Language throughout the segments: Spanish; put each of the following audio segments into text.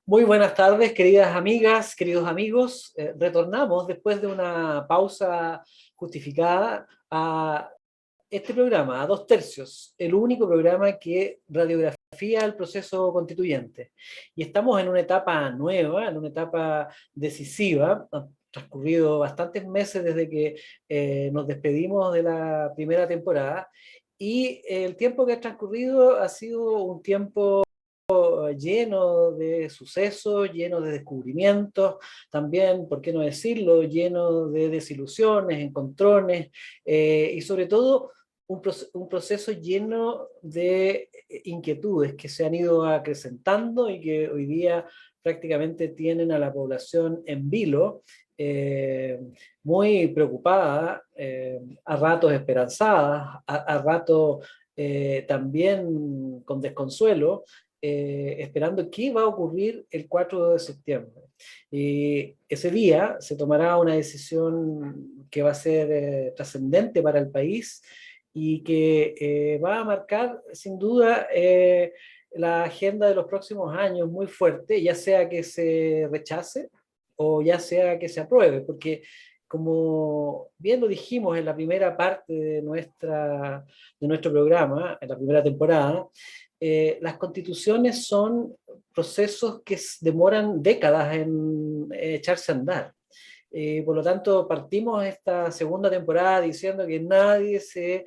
Muy buenas tardes, queridas amigas, queridos amigos. Retornamos después de una pausa justificada a este programa, a dos tercios, el único programa que radiografía el proceso constituyente. Y estamos en una etapa nueva, en una etapa decisiva. Han transcurrido bastantes meses desde que nos despedimos de la primera temporada y el tiempo que ha transcurrido ha sido un tiempo lleno de sucesos, lleno de descubrimientos, también, ¿por qué no decirlo?, lleno de desilusiones, encontrones, y sobre todo un proceso lleno de inquietudes que se han ido acrecentando y que hoy día prácticamente tienen a la población en vilo, eh, muy preocupada, a ratos esperanzada, a ratos también con desconsuelo, esperando qué va a ocurrir el 4 de septiembre. Y ese día se tomará una decisión que va a ser trascendente para el país y que va a marcar sin duda la agenda de los próximos años muy fuerte, ya sea que se rechace o ya sea que se apruebe, porque como bien lo dijimos en la primera parte de nuestro programa, en la primera temporada, las constituciones son procesos que demoran décadas en echarse a andar. Por lo tanto, partimos esta segunda temporada diciendo que nadie se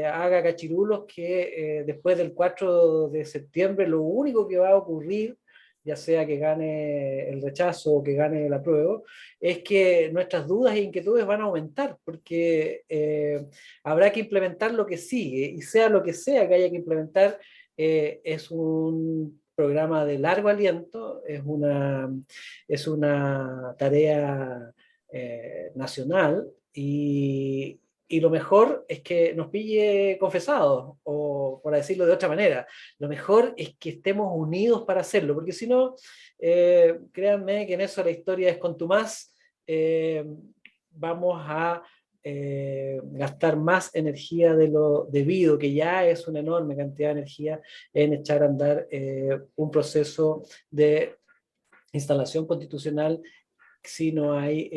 haga cachirulos, que después del 4 de septiembre lo único que va a ocurrir, ya sea que gane el rechazo o que gane el apruebo, es que nuestras dudas e inquietudes van a aumentar, porque habrá que implementar lo que sigue, y sea lo que sea que haya que implementar, es un programa de largo aliento, es una tarea nacional y lo mejor es que nos pille confesados, o por decirlo de otra manera, lo mejor es que estemos unidos para hacerlo, porque si no, créanme que en eso la historia es contumaz. eh, Vamos a gastar más energía de lo debido, que ya es una enorme cantidad de energía en echar a andar un proceso de instalación constitucional si no hay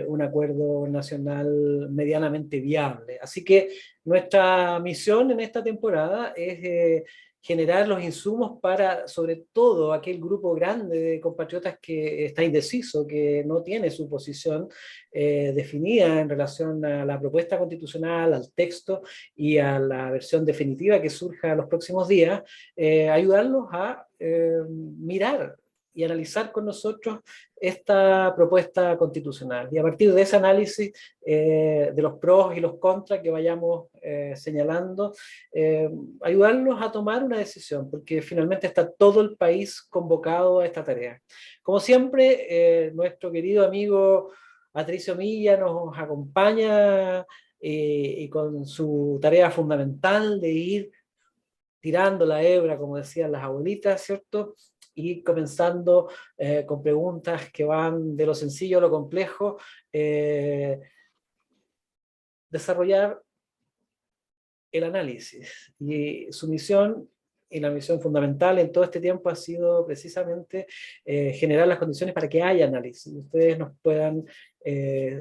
un acuerdo nacional medianamente viable. Así que nuestra misión en esta temporada es generar los insumos para, sobre todo, aquel grupo grande de compatriotas que está indeciso, que no tiene su posición definida en relación a la propuesta constitucional, al texto y a la versión definitiva que surja en los próximos días, ayudarlos a mirar y analizar con nosotros esta propuesta constitucional. Y a partir de ese análisis de los pros y los contras que vayamos señalando, eh, ayudarlos a tomar una decisión, porque finalmente está todo el país convocado a esta tarea. Como siempre, nuestro querido amigo Patricio Milla nos acompaña y con su tarea fundamental de ir tirando la hebra, como decían las abuelitas, ¿cierto? Y comenzando con preguntas que van de lo sencillo a lo complejo, eh, desarrollar el análisis. Y su misión y la misión fundamental en todo este tiempo ha sido precisamente generar las condiciones para que haya análisis. Ustedes nos puedan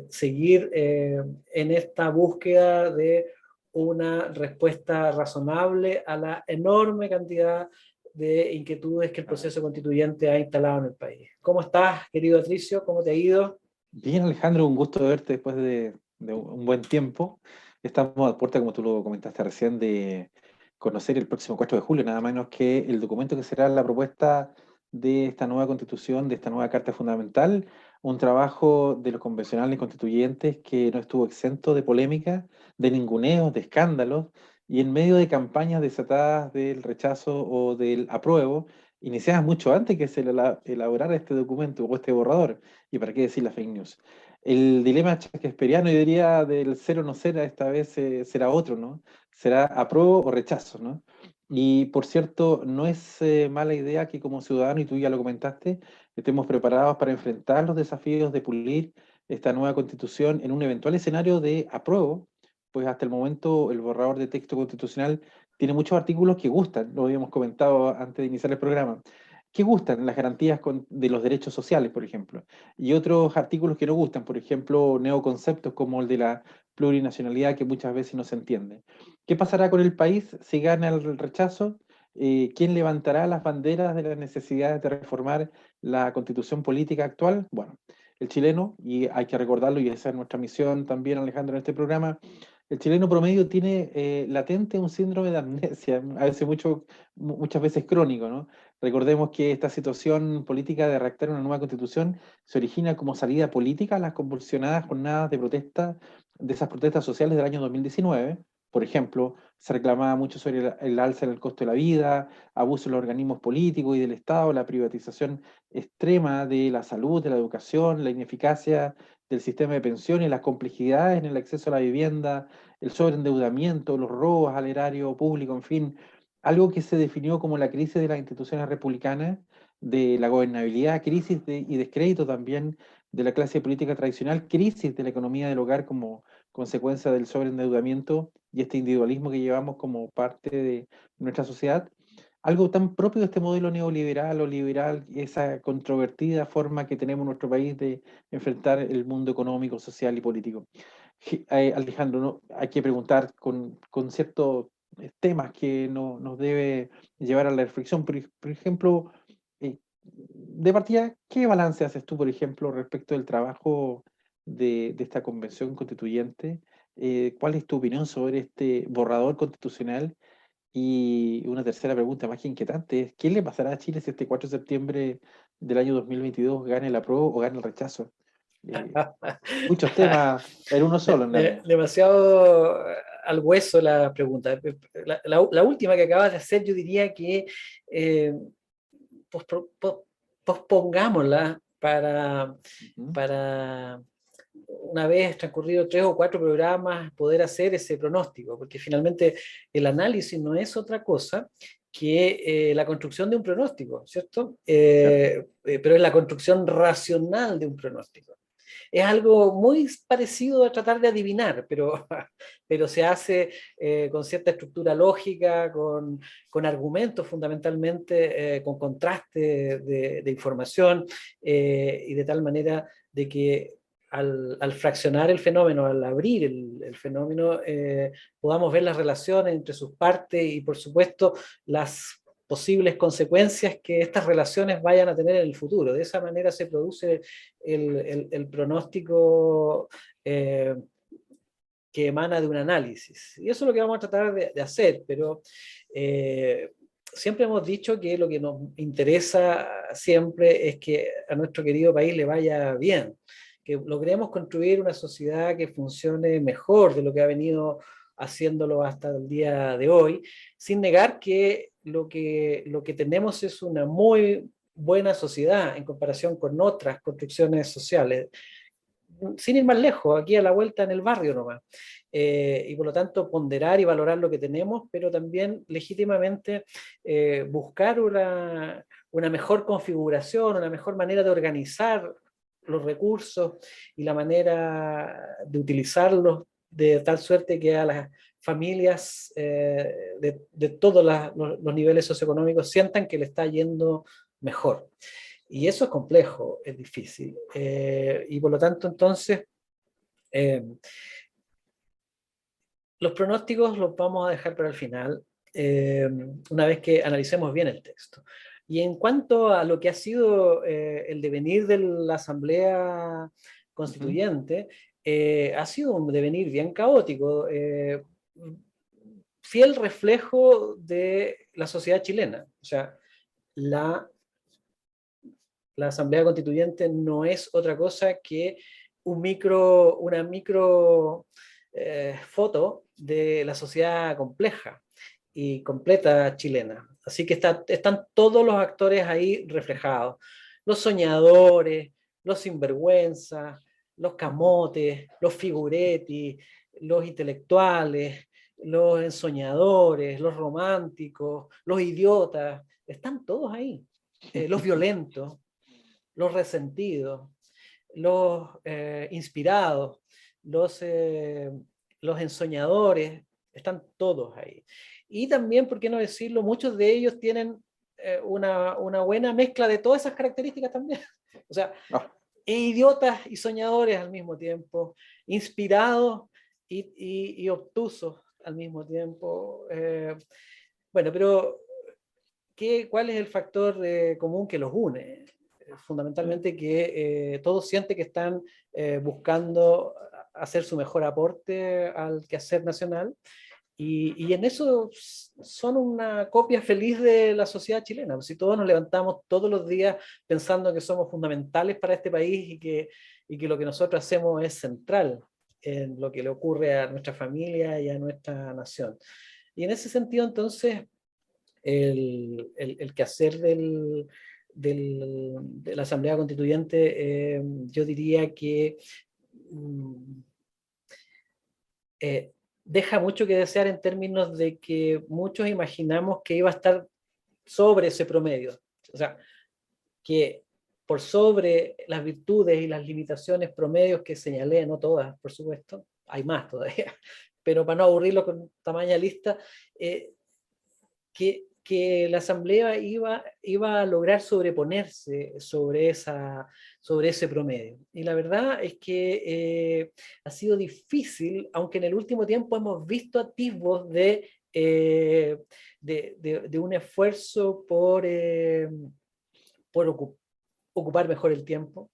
seguir en esta búsqueda de una respuesta razonable a la enorme cantidad de inquietudes que el proceso constituyente ha instalado en el país. ¿Cómo estás, querido Patricio? ¿Cómo te ha ido? Bien, Alejandro, un gusto verte después de un buen tiempo. Estamos a puerta, como tú lo comentaste recién, de conocer el próximo 4 de julio, nada menos que el documento que será la propuesta de esta nueva constitución, de esta nueva Carta Fundamental, un trabajo de los convencionales constituyentes que no estuvo exento de polémica, de ninguneos, de escándalos, y en medio de campañas desatadas del rechazo o del apruebo, iniciadas mucho antes que se elaborara este documento o este borrador. ¿Y para qué decir la fake news? El dilema shakespeariano, yo diría, del ser o no ser, esta vez será otro, ¿no? Será apruebo o rechazo, ¿no? Y por cierto, no es mala idea que como ciudadano, y tú ya lo comentaste, estemos preparados para enfrentar los desafíos de pulir esta nueva constitución en un eventual escenario de apruebo, pues hasta el momento el borrador de texto constitucional tiene muchos artículos que gustan, lo habíamos comentado antes de iniciar el programa. que gustan, las garantías de los derechos sociales, por ejemplo, y otros artículos que no gustan, por ejemplo, neoconceptos como el de la plurinacionalidad que muchas veces no se entiende. ¿Qué pasará con el país si gana el rechazo? ¿Quién levantará las banderas de las necesidades de reformar la constitución política actual? Bueno, el chileno, y hay que recordarlo, y esa es nuestra misión también, Alejandro, en este programa, el chileno promedio tiene latente un síndrome de amnesia, a veces muchas veces crónico, ¿no? Recordemos que esta situación política de redactar una nueva constitución se origina como salida política a las convulsionadas jornadas de protesta, de esas protestas sociales del año 2019. Por ejemplo, se reclamaba mucho sobre el alza en el costo de la vida, abuso de los organismos políticos y del Estado, la privatización extrema de la salud, de la educación, la ineficacia del sistema de pensiones, las complejidades en el acceso a la vivienda, el sobreendeudamiento, los robos al erario público, en fin, algo que se definió como la crisis de las instituciones republicanas, de la gobernabilidad, y descrédito también de la clase política tradicional, crisis de la economía del hogar como consecuencia del sobreendeudamiento y este individualismo que llevamos como parte de nuestra sociedad. Algo tan propio de este modelo neoliberal o liberal, esa controvertida forma que tenemos en nuestro país de enfrentar el mundo económico, social y político. Alejandro, ¿no? Hay que preguntar con ciertos temas que nos debe llevar a la reflexión. Por ejemplo, de partida, ¿qué balance haces tú, por ejemplo, respecto del trabajo de esta convención constituyente? ¿Cuál es tu opinión sobre este borrador constitucional? Y una tercera pregunta más que inquietante es, ¿qué le pasará a Chile si este 4 de septiembre del año 2022 gane el apruebo o gane el rechazo? Muchos temas en uno solo, en realidad. Demasiado al hueso la pregunta. La última que acabas de hacer, yo diría que eh, pospongámosla Ujú. para una vez transcurrido 3 o 4 programas poder hacer ese pronóstico, porque finalmente el análisis no es otra cosa que la construcción de un pronóstico, ¿cierto? Cierto. Pero es la construcción racional de un pronóstico. Es algo muy parecido a tratar de adivinar, pero se hace con cierta estructura lógica, con argumentos fundamentalmente, con contraste de información, y de tal manera de que al fraccionar el fenómeno, al abrir el fenómeno, podamos ver las relaciones entre sus partes y, por supuesto, las posibles consecuencias que estas relaciones vayan a tener en el futuro. De esa manera se produce el pronóstico que emana de un análisis. Y eso es lo que vamos a tratar de hacer, pero siempre hemos dicho que lo que nos interesa siempre es que a nuestro querido país le vaya bien, que logremos construir una sociedad que funcione mejor de lo que ha venido haciéndolo hasta el día de hoy, sin negar que lo que tenemos es una muy buena sociedad en comparación con otras construcciones sociales, sin ir más lejos, aquí a la vuelta en el barrio nomás. Y por lo tanto ponderar y valorar lo que tenemos, pero también legítimamente buscar una mejor configuración, una mejor manera de organizar los recursos y la manera de utilizarlos de tal suerte que a las familias de todos los niveles socioeconómicos sientan que le está yendo mejor. Y eso es complejo, es difícil. Y por lo tanto, entonces, eh, los pronósticos los vamos a dejar para el final, una vez que analicemos bien el texto. Y en cuanto a lo que ha sido el devenir de la Asamblea Ujú. Constituyente, ha sido un devenir bien caótico, fiel reflejo de la sociedad chilena. O sea, la la Asamblea Constituyente no es otra cosa que una micro foto de la sociedad compleja y completa chilena. Así que están todos los actores ahí reflejados. Los soñadores, los sinvergüenzas, los camotes, los figuretti, los intelectuales, los ensoñadores, los románticos, los idiotas, están todos ahí. Los violentos, los resentidos, los inspirados, los, eh, los ensoñadores, están todos ahí. Y también, ¿por qué no decirlo? Muchos de ellos tienen una buena mezcla de todas esas características también. O sea, Ah, idiotas y soñadores al mismo tiempo, inspirados y obtusos al mismo tiempo. Bueno, pero ¿cuál es el factor común que los une? Fundamentalmente que todos sienten que están buscando hacer su mejor aporte al quehacer nacional y en eso son una copia feliz de la sociedad chilena. Si todos nos levantamos todos los días pensando que somos fundamentales para este país y que lo que nosotros hacemos es central en lo que le ocurre a nuestra familia y a nuestra nación. Y en ese sentido, entonces, el quehacer de la Asamblea Constituyente, yo diría que mm, eh, deja mucho que desear en términos de que muchos imaginamos que iba a estar sobre ese promedio. O sea, que por sobre las virtudes y las limitaciones promedios que señalé, no todas, por supuesto, hay más todavía, pero para no aburrirlo con tamaña lista, que la Asamblea iba a lograr sobreponerse sobre ese promedio. Y la verdad es que ha sido difícil, aunque en el último tiempo hemos visto atisbos de un esfuerzo por ocupar mejor el tiempo,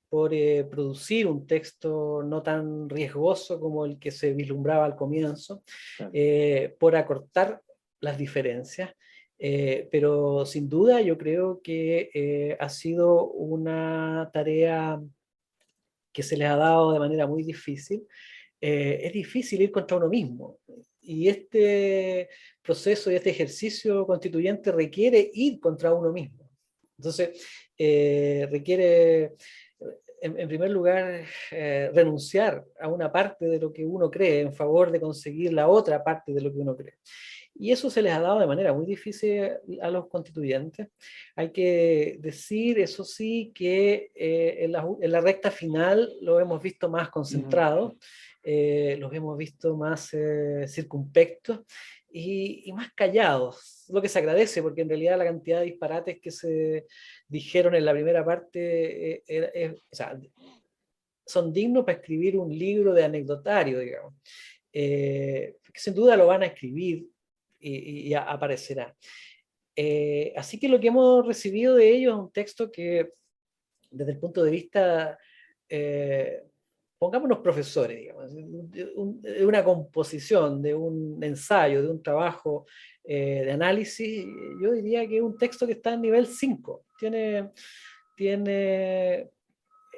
por producir un texto no tan riesgoso como el que se vislumbraba al comienzo, claro. por acortar las diferencias. Pero sin duda yo creo que ha sido una tarea que se les ha dado de manera muy difícil. Es difícil ir contra uno mismo. Y este proceso y este ejercicio constituyente requiere ir contra uno mismo. Entonces, requiere, en primer lugar, renunciar a una parte de lo que uno cree en favor de conseguir la otra parte de lo que uno cree. Y eso se les ha dado de manera muy difícil a los constituyentes. Hay que decir, eso sí, que en la recta final lo hemos visto más concentrado, los hemos visto más circunspectos y más callados, lo que se agradece, porque en realidad la cantidad de disparates que se dijeron en la primera parte o sea, son dignos para escribir un libro de anecdotario, digamos. Que sin duda lo van a escribir y aparecerá. Así que lo que hemos recibido de ellos es un texto que, desde el punto de vista, pongámonos profesores, digamos, de una composición, de un ensayo, de un trabajo de análisis, yo diría que es un texto que está en nivel 5. Tiene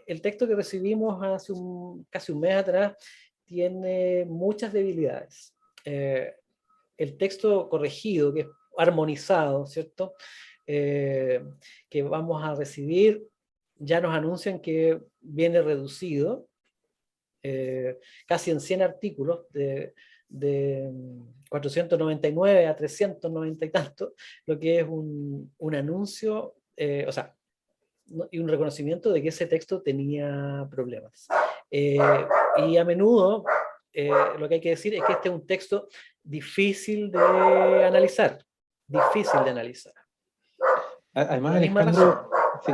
el texto que recibimos hace casi un mes atrás, tiene muchas debilidades. El texto corregido, que es armonizado, ¿cierto? Eh, que vamos a recibir, ya nos anuncian que viene reducido, casi en 100 artículos, de 499 a 390 y tanto, lo que es un anuncio, o sea, y un reconocimiento de que ese texto tenía problemas. Eh, y a menudo lo que hay que decir es que este es un texto difícil de analizar, difícil de analizar. Por Además, la misma razón.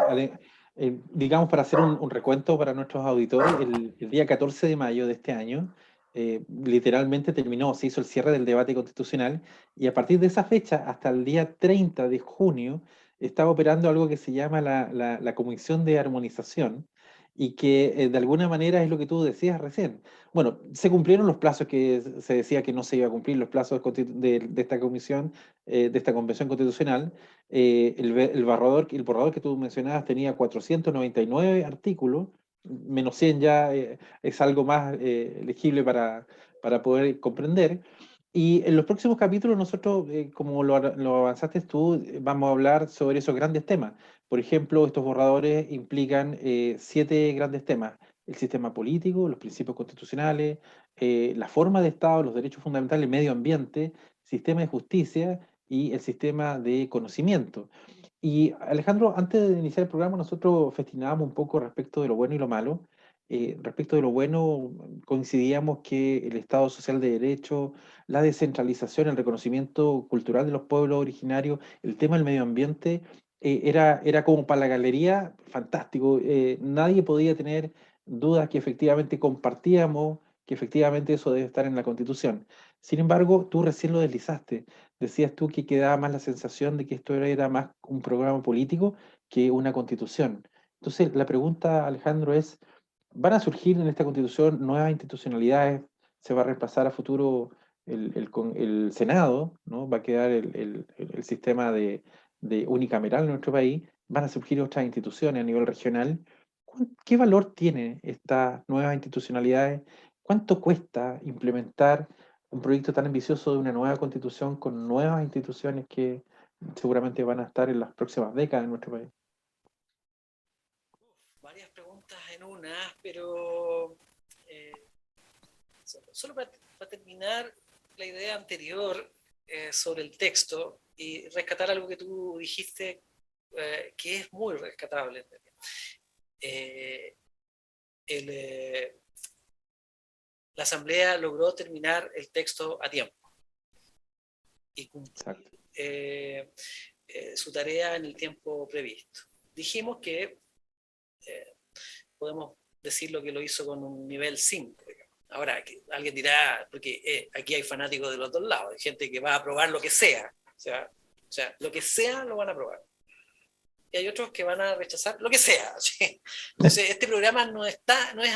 Alejandro, sí, digamos, para hacer un recuento para nuestros auditores, el día 14 de mayo de este año, literalmente terminó, se hizo el cierre del debate constitucional y a partir de esa fecha hasta el día 30 de junio estaba operando algo que se llama la Comisión de Armonización y que de alguna manera es lo que tú decías recién. Bueno, se cumplieron los plazos que se decía que no se iba a cumplir, los plazos de esta comisión, de esta convención constitucional. El borrador que tú mencionabas tenía 499 artículos, menos 100 ya es algo más legible para poder comprender. Y en los próximos capítulos nosotros, como lo avanzaste tú, vamos a hablar sobre esos grandes temas. Por ejemplo, estos borradores implican 7 grandes temas: el sistema político, los principios constitucionales, la forma de Estado, los derechos fundamentales, el medio ambiente, sistema de justicia y el sistema de conocimiento. Y Alejandro, antes de iniciar el programa, nosotros festinábamos un poco respecto de lo bueno y lo malo. Respecto de lo bueno, coincidíamos que el Estado social de derecho, la descentralización, el reconocimiento cultural de los pueblos originarios, el tema del medio ambiente, era como para la galería fantástico. Nadie podía tener dudas que efectivamente compartíamos, que efectivamente eso debe estar en la Constitución. Sin embargo, tú recién lo deslizaste. Decías tú que quedaba más la sensación de que esto era más un programa político que una constitución. Entonces, la pregunta, Alejandro, es: ¿van a surgir en esta constitución nuevas institucionalidades? ¿Se va a reemplazar a futuro el Senado? ¿No? ¿Va a quedar el sistema de unicameral en nuestro país? ¿Van a surgir otras instituciones a nivel regional? ¿Qué valor tienen estas nuevas institucionalidades? ¿Cuánto cuesta implementar un proyecto tan ambicioso de una nueva constitución con nuevas instituciones que seguramente van a estar en las próximas décadas en nuestro país? Varias preguntas en una, pero solo para terminar la idea anterior sobre el texto y rescatar algo que tú dijiste que es muy rescatable. Eh, el, la Asamblea logró terminar el texto a tiempo y cumplir su tarea en el tiempo previsto. Dijimos que podemos decir lo que lo hizo con un nivel 5. Ahora, alguien dirá, porque aquí hay fanáticos de los dos lados, hay gente que va a aprobar lo que sea, o sea, lo que sea lo van a aprobar. Y hay otros que van a rechazar lo que sea. ¿Sí? Entonces, este programa no es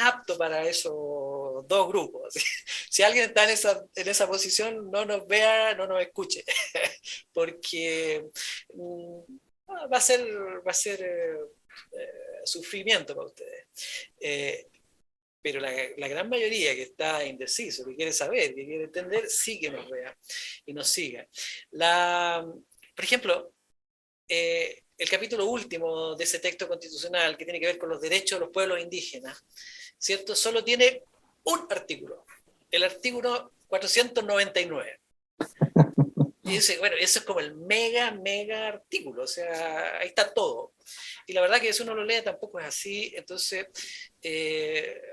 apto para esos dos grupos. ¿Sí? Si alguien está en esa posición, no nos vea, no nos escuche, porque va a ser sufrimiento para ustedes. Pero la gran mayoría que está indeciso, que quiere saber, que quiere entender, sí que nos vea y nos siga. Por ejemplo, el capítulo último de ese texto constitucional que tiene que ver con los derechos de los pueblos indígenas, ¿cierto? Solo tiene un artículo, el artículo 499. Y dice, bueno, eso es como el mega artículo, o sea, ahí está todo. Y la verdad que si uno lo lee tampoco es así, entonces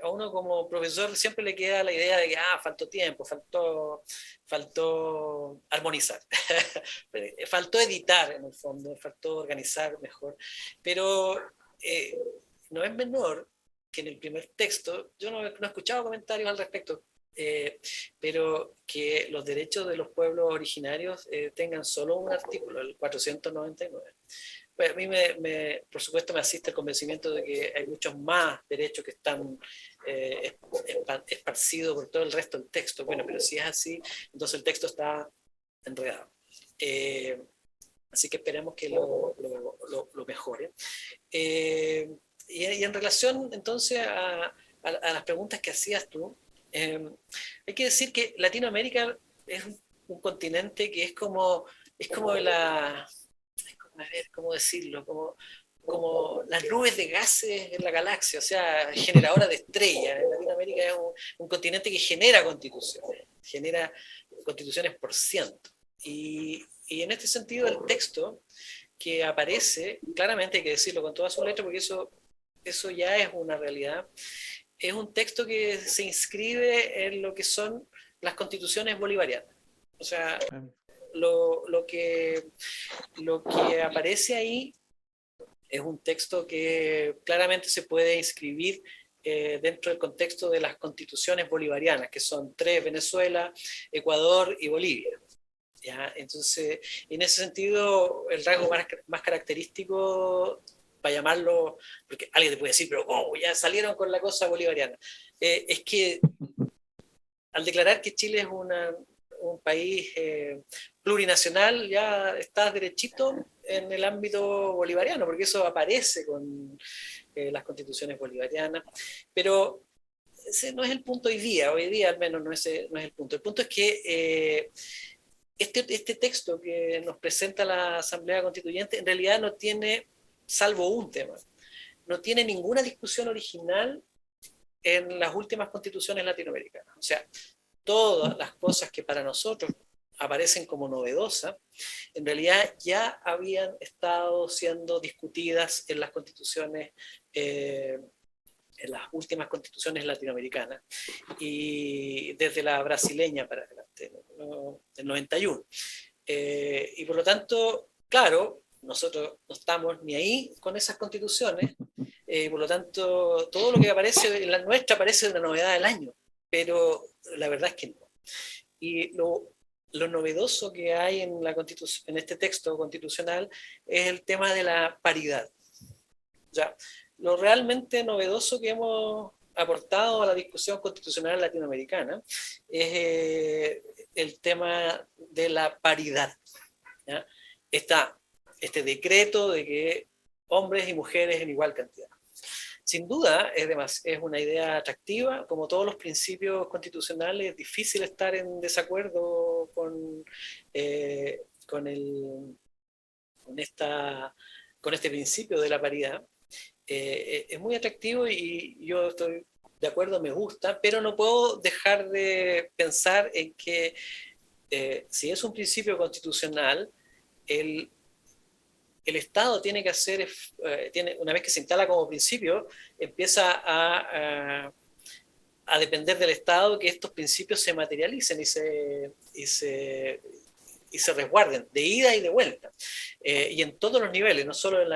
a uno como profesor siempre le queda la idea de que, faltó tiempo, faltó armonizar, faltó editar en el fondo, faltó organizar mejor, pero no es menor que en el primer texto, yo no he escuchado comentarios al respecto, pero que los derechos de los pueblos originarios tengan solo un artículo, el 499. Pues a mí, por supuesto, me asiste el convencimiento de que hay muchos más derechos que están esparcidos por todo el resto del texto. Bueno, pero si es así, entonces el texto está enredado. Así que esperemos que lo mejore. Y en relación entonces a las preguntas que hacías tú, hay que decir que Latinoamérica es un continente que es como a ver, ¿cómo decirlo? Como las nubes de gases en la galaxia, o sea, generadora de estrellas. Latinoamérica es un continente que genera constituciones por ciento. Y en este sentido, el texto que aparece, claramente hay que decirlo con toda su letra, porque eso ya es una realidad, es un texto que se inscribe en lo que son las constituciones bolivarianas. O sea, lo que aparece ahí es un texto que claramente se puede inscribir dentro del contexto de las constituciones bolivarianas, que son tres: Venezuela, Ecuador y Bolivia. ¿Ya? Entonces, en ese sentido, el rasgo más característico, para llamarlo, porque alguien te puede decir, pero ya salieron con la cosa bolivariana, es que al declarar que Chile es un país plurinacional, ya está derechito en el ámbito bolivariano, porque eso aparece con las constituciones bolivarianas, pero ese no es el punto hoy día al menos no es el punto. El punto es que este texto que nos presenta la Asamblea Constituyente en realidad no tiene, salvo un tema, no tiene ninguna discusión original en las últimas constituciones latinoamericanas. O sea, todas las cosas que para nosotros aparecen como novedosas, en realidad ya habían estado siendo discutidas en las constituciones en las últimas constituciones latinoamericanas y desde la brasileña para adelante, del 91. Y por lo tanto, claro, nosotros no estamos ni ahí con esas constituciones, por lo tanto, todo lo que aparece en la nuestra parece una novedad del año, pero la verdad es que no. Y lo novedoso que hay en, en este texto constitucional es el tema de la paridad. Ya, lo realmente novedoso que hemos aportado a la discusión constitucional latinoamericana es el tema de la paridad. ¿Ya? Está este decreto de que hombres y mujeres en igual cantidad. Sin duda es una idea atractiva, como todos los principios constitucionales, es difícil estar en desacuerdo con, con este principio de la paridad. Es muy atractivo y yo estoy de acuerdo, me gusta, pero no puedo dejar de pensar en que si es un principio constitucional, el Estado tiene que hacer, una vez que se instala como principio, empieza a depender del Estado que estos principios se materialicen y se resguarden de ida y de vuelta. Y en todos los niveles, no solo en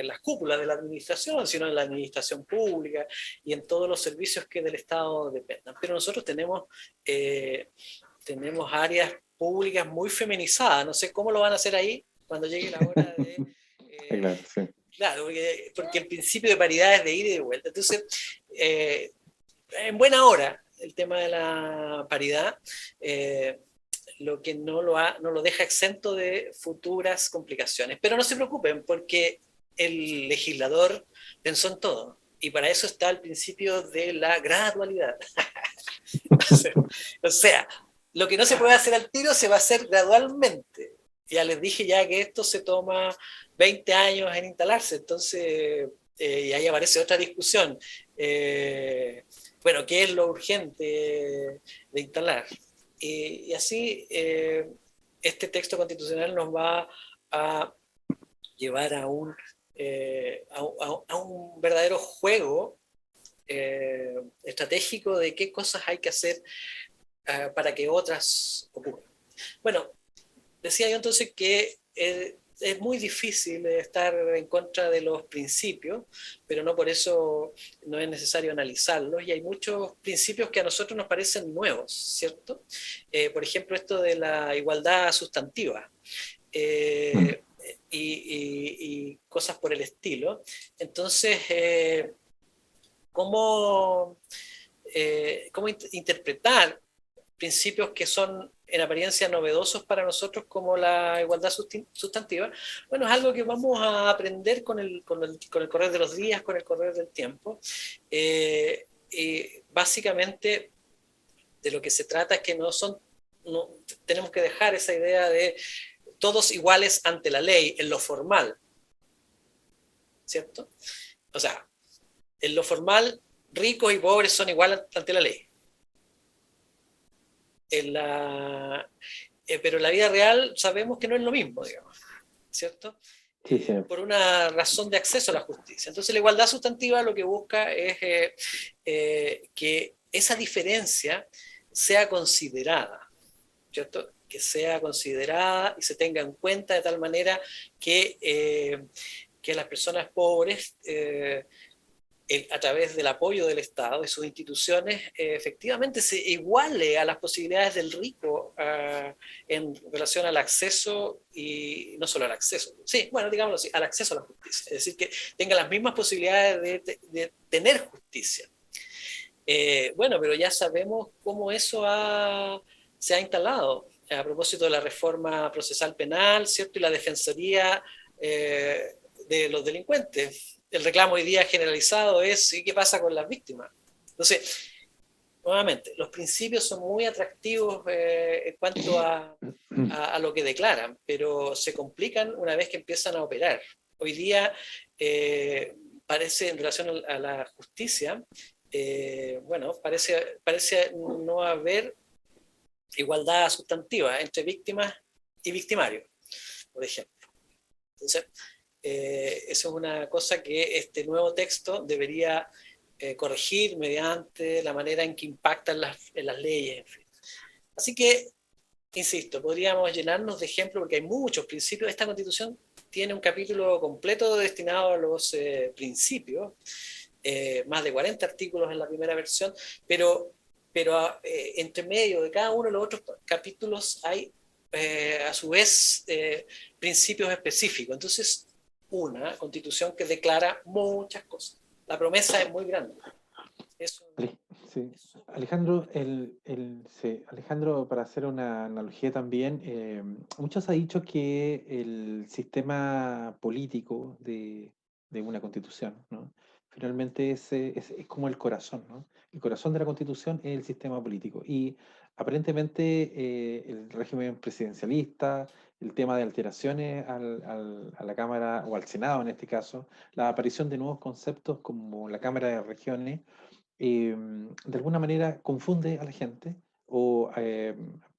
las cúpulas de la administración, sino en la administración pública y en todos los servicios que del Estado dependan. Pero nosotros tenemos áreas públicas muy feminizadas. No sé cómo lo van a hacer ahí cuando llegue la hora de... claro, sí. Claro, porque el principio de paridad es de ida y de vuelta. Entonces, en buena hora, el tema de la paridad, lo que no lo deja exento de futuras complicaciones. Pero no se preocupen, porque el legislador pensó en todo. Y para eso está el principio de la gradualidad. O sea, lo que no se puede hacer al tiro se va a hacer gradualmente. Ya les dije ya que esto se toma 20 años en instalarse, entonces, y ahí aparece otra discusión. Bueno, ¿qué es lo urgente de instalar? Y así, este texto constitucional nos va a llevar a un verdadero juego estratégico de qué cosas hay que hacer para que otras ocurran. Bueno, decía yo entonces que es muy difícil estar en contra de los principios, pero no por eso no es necesario analizarlos, y hay muchos principios que a nosotros nos parecen nuevos, ¿cierto? Por ejemplo, esto de la igualdad sustantiva y cosas por el estilo. Entonces, ¿cómo interpretar principios que son en apariencia novedosos para nosotros como la igualdad sustantiva? Bueno, es algo que vamos a aprender con el correr de los días, con el correr del tiempo. Básicamente, de lo que se trata es que tenemos que dejar esa idea de todos iguales ante la ley en lo formal, ¿cierto? O sea, en lo formal, ricos y pobres son iguales ante la ley. Pero en la vida real sabemos que no es lo mismo, digamos, ¿cierto? Sí, sí. Por una razón de acceso a la justicia. Entonces la igualdad sustantiva lo que busca es que esa diferencia sea considerada, ¿cierto? Que sea considerada y se tenga en cuenta de tal manera que las personas pobres a través del apoyo del Estado y sus instituciones, efectivamente se iguale a las posibilidades del rico en relación al acceso, y no solo al acceso, sí, bueno, digámoslo así, al acceso a la justicia, es decir, que tenga las mismas posibilidades de tener justicia. Bueno, pero ya sabemos cómo eso se ha instalado a propósito de la reforma procesal penal, ¿cierto? Y la defensoría de los delincuentes. El reclamo hoy día generalizado es ¿y qué pasa con las víctimas? Entonces, nuevamente, los principios son muy atractivos en cuanto a lo que declaran, pero se complican una vez que empiezan a operar. Hoy día parece, en relación a la justicia, bueno, parece no haber igualdad sustantiva entre víctimas y victimarios, por ejemplo. Entonces, Eso es una cosa que este nuevo texto debería corregir mediante la manera en que impactan en las leyes. En fin. Así que, insisto, podríamos llenarnos de ejemplos porque hay muchos principios. Esta Constitución tiene un capítulo completo destinado a los principios, más de 40 artículos en la primera versión, pero entre medio de cada uno de los otros capítulos hay a su vez principios específicos. Entonces, una constitución que declara muchas cosas. La promesa es muy grande. Eso, sí. Alejandro, Alejandro, para hacer una analogía también, muchos han dicho que el sistema político de una constitución, ¿no? Finalmente es como el corazón, ¿no? El corazón de la constitución es el sistema político. Y aparentemente el régimen presidencialista, el tema de alteraciones a la Cámara o al Senado en este caso, la aparición de nuevos conceptos como la Cámara de Regiones, de alguna manera confunde a la gente o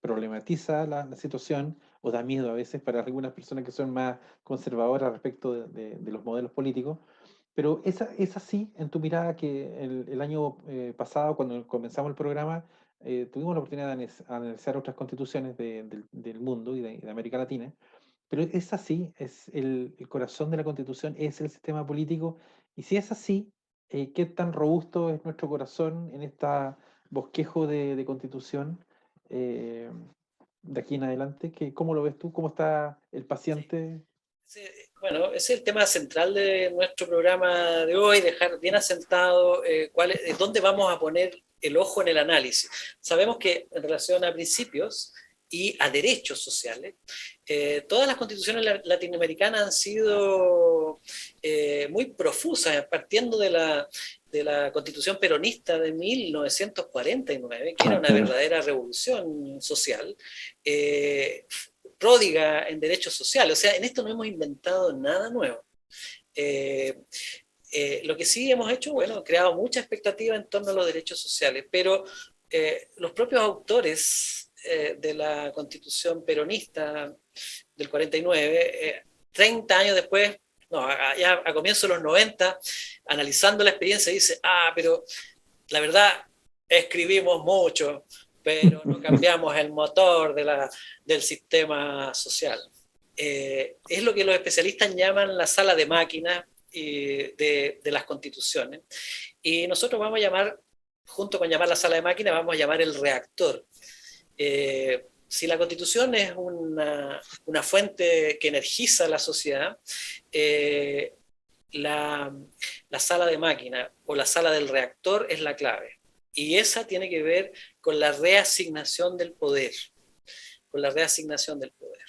problematiza la situación o da miedo a veces para algunas personas que son más conservadoras respecto de los modelos políticos. Pero es así en tu mirada que el año pasado, cuando comenzamos el programa, tuvimos la oportunidad de analizar otras constituciones del mundo y de América Latina. Pero es así, es el corazón de la Constitución es el sistema político. Y si es así, ¿qué tan robusto es nuestro corazón en este bosquejo de Constitución eh, de aquí en adelante? ¿Cómo lo ves tú? ¿Cómo está el sí. paciente? Sí, bueno, ese es el tema central de nuestro programa de hoy, dejar bien asentado dónde vamos a poner el ojo en el análisis. Sabemos que en relación a principios y a derechos sociales, todas las constituciones latinoamericanas han sido muy profusas, partiendo de la constitución peronista de 1949, que era una verdadera revolución social. Pródiga en derechos sociales. O sea, en esto no hemos inventado nada nuevo. Lo que sí hemos hecho, bueno, creado mucha expectativa en torno a los derechos sociales, pero los propios autores de la constitución peronista del 49, 30 años después, no, ya a comienzos de los 90, analizando la experiencia, dice, pero la verdad, escribimos mucho, pero no cambiamos el motor del sistema social. Es lo que los especialistas llaman la sala de máquinas de las constituciones. Y nosotros vamos a llamar, junto con llamar la sala de máquinas, vamos a llamar el reactor. Si la constitución es una fuente que energiza la sociedad, la sala de máquina o la sala del reactor es la clave. Y esa tiene que ver con la reasignación del poder. Con la reasignación del poder.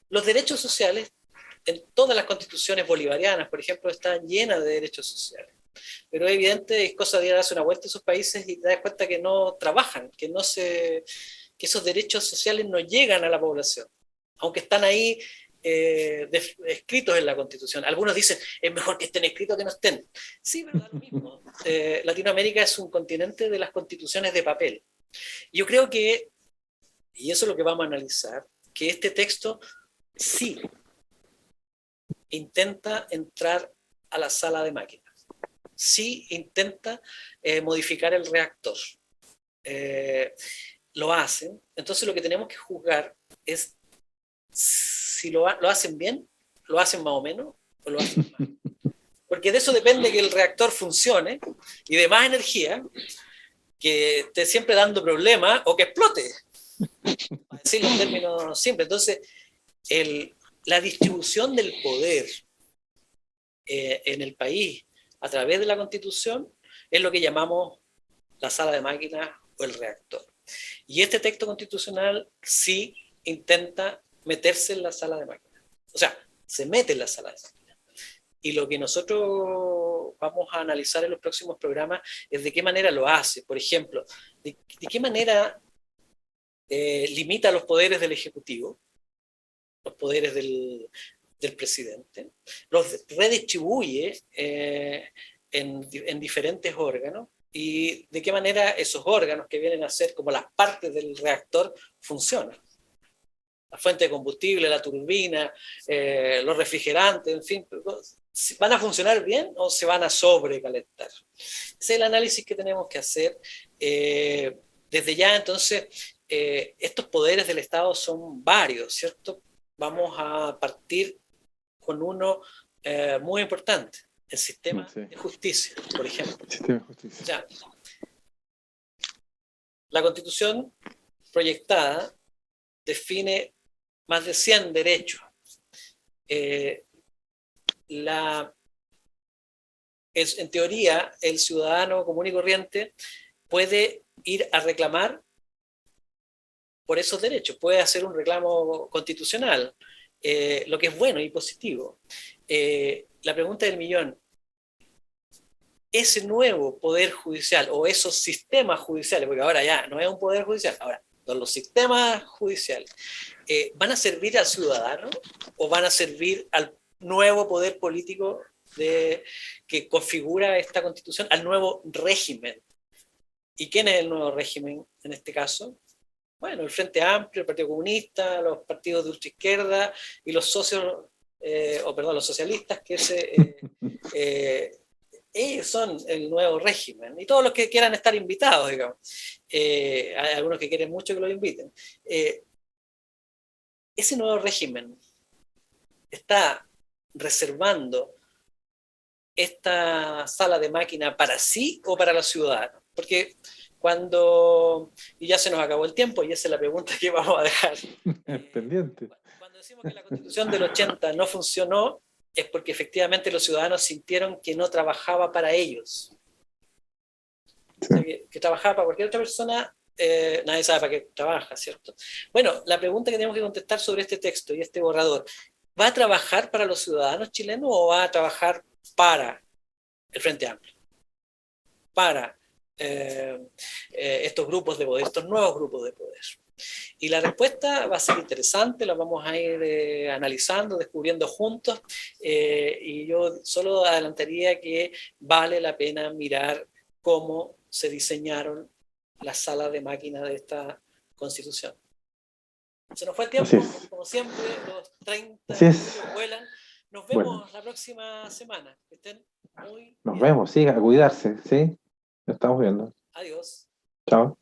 Los derechos sociales, en todas las constituciones bolivarianas, por ejemplo, están llenas de derechos sociales. Pero es evidente, es cosa de darse una vuelta a esos países y te das cuenta que no trabajan, que esos derechos sociales no llegan a la población. Aunque están ahí escritos en la Constitución. Algunos dicen, es mejor que estén escritos que no estén. Sí, pero da lo mismo. Latinoamérica es un continente de las constituciones de papel. Yo creo que, y eso es lo que vamos a analizar, que este texto sí intenta entrar a la sala de máquinas. Sí intenta modificar el reactor. Lo hacen. Entonces lo que tenemos que juzgar es si lo hacen bien, lo hacen más o menos, o lo hacen mal. Porque de eso depende que el reactor funcione y de más energía, que esté siempre dando problemas o que explote. Para decirlo en términos simples. Entonces, la distribución del poder en el país a través de la Constitución es lo que llamamos la sala de máquinas o el reactor. Y este texto constitucional sí intenta meterse en la sala de máquinas. O sea, se mete en la sala de máquinas. Y lo que nosotros vamos a analizar en los próximos programas es de qué manera lo hace. Por ejemplo, de qué manera limita los poderes del Ejecutivo, los poderes del presidente, los redistribuye en diferentes órganos y de qué manera esos órganos que vienen a ser como las partes del reactor funcionan. la fuente de combustible, la turbina, los refrigerantes, en fin, ¿van a funcionar bien o se van a sobrecalentar? Ese es el análisis que tenemos que hacer. Desde ya, entonces, estos poderes del Estado son varios, ¿cierto? Vamos a partir con uno muy importante, el sistema de justicia, por ejemplo. El sistema de justicia. O sea, la Constitución proyectada define más de 100 derechos. En teoría, el ciudadano común y corriente puede ir a reclamar por esos derechos, puede hacer un reclamo constitucional, lo que es bueno y positivo. La pregunta del millón: ese nuevo poder judicial o esos sistemas judiciales, porque ahora ya no es un poder judicial, ahora son los sistemas judiciales, ¿van a servir al ciudadano o van a servir al nuevo poder político que configura esta Constitución, al nuevo régimen? ¿Y quién es el nuevo régimen en este caso? Bueno, el Frente Amplio, el Partido Comunista, los partidos de ultraizquierda y los socios, los socialistas, que ellos son el nuevo régimen, y todos los que quieran estar invitados, digamos. Hay algunos que quieren mucho que los inviten. Ese nuevo régimen está reservando esta sala de máquina para sí o para los ciudadanos, porque y ya se nos acabó el tiempo y esa es la pregunta que vamos a dejar pendiente. Cuando decimos que la Constitución del 80 no funcionó, es porque efectivamente los ciudadanos sintieron que no trabajaba para ellos. Sí. O sea, que trabajaba para cualquier otra persona, nadie sabe para qué trabaja, ¿cierto? Bueno, la pregunta que tenemos que contestar sobre este texto y este borrador: ¿va a trabajar para los ciudadanos chilenos o va a trabajar para el Frente Amplio? Para estos grupos de poder, estos nuevos grupos de poder. Y la respuesta va a ser interesante, la vamos a ir analizando, descubriendo juntos, y yo solo adelantaría que vale la pena mirar cómo se diseñaron las salas de máquinas de esta Constitución. Se nos fue el tiempo, como siempre, los 30 minutos vuelan. Nos vemos la próxima semana. Que estén muy Nos bien. vemos, sí, a cuidarse, ¿sí? Lo estamos viendo. Adiós. Chao.